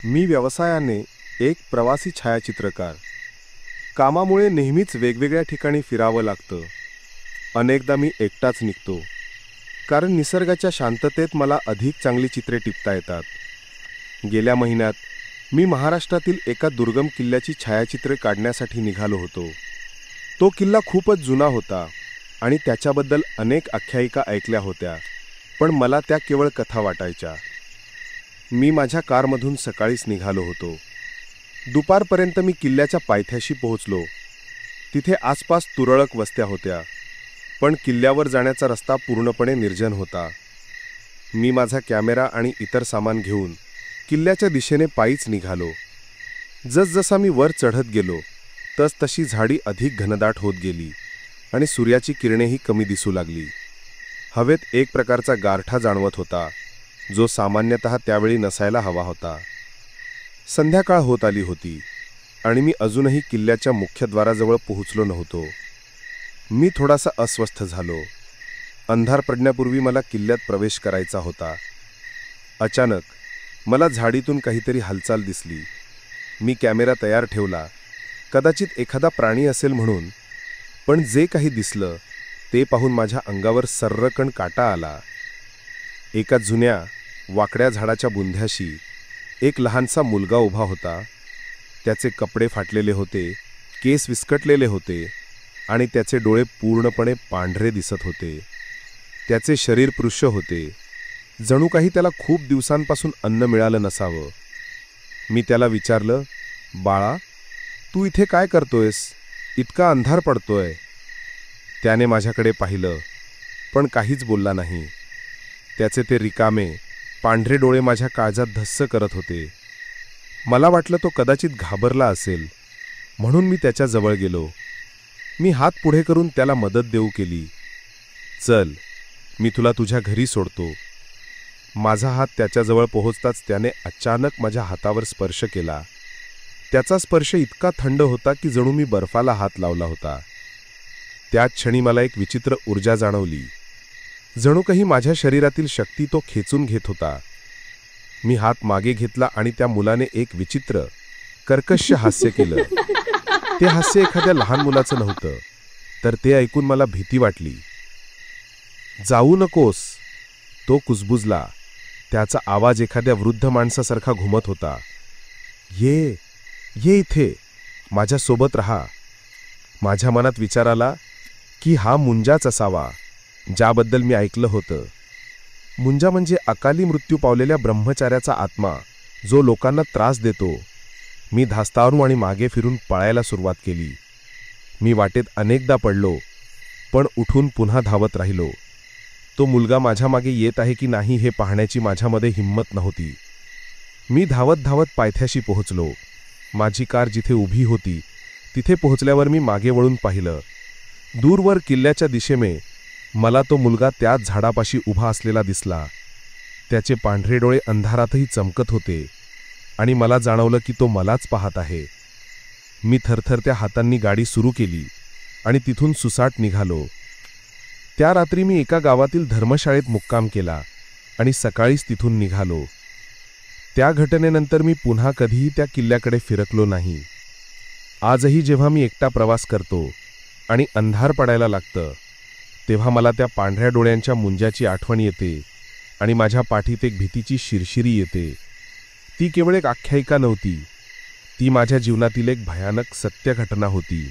मी व्यवसायाने एक प्रवासी छायाचित्रकार. कामामुळे नेहमीच वेगवेगळ्या ठिकाणी फिरावं लागतं. अनेकदा मी एकटाच निघतो, कारण निसर्गाच्या शांततेत मला अधिक चांगली चित्रे टिपता येतात. गेल्या महिन्यात मी महाराष्ट्रातील एका दुर्गम किल्ल्याची छायाचित्रे काढण्यासाठी निघालो होतो. तो किल्ला खूपच जुना होता आणि त्याच्याबद्दल अनेक आख्यायिका ऐकल्या होत्या, पण मला त्या केवळ कथा वाटायच्या. मी माझ्या कारमधून सकाळीच निघालो होतो. दुपारपर्यंत मी किल्ल्याच्या पायथ्याशी पोहोचलो. तिथे आसपास तुरळक वस्त्या होत्या, पण किल्ल्यावर जाण्याचा रस्ता पूर्णपणे निर्जन होता. मी माझा कॅमेरा आणि इतर सामान घेऊन किल्ल्याच्या दिशेने पायीच निघालो. जसजसा मी वर चढत गेलो तसतशी झाडी अधिक घनदाट होत गेली आणि सूर्याची किरणेही कमी दिसू लागली. हवेत एक प्रकारचा गारठा जाणवत होता, जो सामान्यतः त्यावेळी नसायला हवा होता. संध्याकाळ होत आली होती आणि मी अजूनही किल्ल्याच्या मुख्यद्वाराजवळ पोहोचलो नव्हतो. मी थोडासा अस्वस्थ झालो. अंधार पडण्यापूर्वी मला किल्ल्यात प्रवेश करायचा होता. अचानक मला झाडीतून काहीतरी हालचाल दिसली. मी कॅमेरा तयार ठेवला, कदाचित एखादा प्राणी असेल म्हणून, पण जे काही दिसलं ते पाहून माझ्या अंगावर सर्रकन काटा आला. एका जुन्या वाकड्या झाडाच्या बुंध्याशी एक लहानसा मुलगा उभा होता. त्याचे कपडे फाटलेले होते, केस विस्कटलेले होते आणि त्याचे डोळे पूर्णपणे पांढरे दिसत होते. त्याचे शरीर पृष्ठ होते, जणू काही त्याला खूप दिवसांपासून अन्न मिळालं नसावं. मी त्याला विचारलं, बाळा, तू इथे काय करतोयस? इतका अंधार पडतोय. त्याने माझ्याकडे पाहिलं, पण काहीच बोलला नाही. त्याचे ते रिकामे पांढरे डोळे माझ्या काळजात धस्स करत होते. मला वाटलं तो कदाचित घाबरला असेल, म्हणून मी त्याच्याजवळ गेलो. मी हात पुढे करून त्याला मदत देऊ केली. चल, मी तुला तुझ्या घरी सोडतो. माझा हात त्याच्याजवळ पोहोचताच त्याने अचानक माझ्या हातावर स्पर्श केला. त्याचा स्पर्श इतका थंड होता की जणू मी बर्फाला हात लावला होता. त्याच क्षणी मला एक विचित्र ऊर्जा जाणवली. जणू काही माझ्या शरीरातील शक्ती तो खेचून घेत होता. मी हात मागे घेतला आणि त्या मुलाने एक विचित्र कर्कश हास्य केलं. ते हास्य एखाद्या लहान मुलाचं नव्हतं, तर ते ऐकून मला भीती वाटली. जाऊ नकोस, तो कुजबुजला. त्याचा आवाज एखाद्या वृद्ध माणसासारखा घुमत होता. ये ये इथे, माझ्यासोबत राहा. माझ्या मनात विचार आला की हा मुंजाच असावा, ज्याबद्दल मी ऐकलं होतं. मुंजा म्हणजे अकाली मृत्यू पावलेल्या ब्रह्मचार्याचा आत्मा, जो लोकांना त्रास देतो. मी धास्तावलो आणि मागे फिरून पळायला सुरुवात केली. मी वाटेत अनेकदा पडलो, पण उठून पुन्हा धावत राहिलो. तो मुलगा माझ्या मागे येत आहे की नाही हे पाहण्याची माझ्यामध्ये हिंमत नव्हती. मी धावत धावत पायथ्याशी पोहोचलो. माझी कार जिथे उभी होती तिथे पोहोचल्यावर मी मागे वळून पाहिलं. दूरवर किल्ल्याच्या दिशेने मला तो मुलगा त्याच झाडापाशी उभा असलेला दिसला. त्याचे पांढरे डोळे अंधारातही चमकत होते आणि मला जाणवलं की तो मलाच पाहत आहे. मी थरथरत्या हातांनी गाडी सुरू केली आणि तिथून सुसाट निघालो. त्या रात्री मी एका गावातील धर्मशाळेत मुक्काम केला आणि सकाळीच तिथून निघालो. त्या घटनेनंतर मी पुन्हा कधीही त्या किल्ल्याकडे फिरकलो नाही. आजही जेव्हा मी एकटा प्रवास करतो आणि अंधार पडायला लागतं, तेव्हा मला त्या पांढऱ्या डोळ्यांच्या मुंजाची आठवण येते आणि माझ्या पाठीत एक भीतीची शिरशिरी येते. ती केवळ एक आख्यायिका नव्हती, ती माझ्या जीवनातील एक भयानक सत्य घटना होती.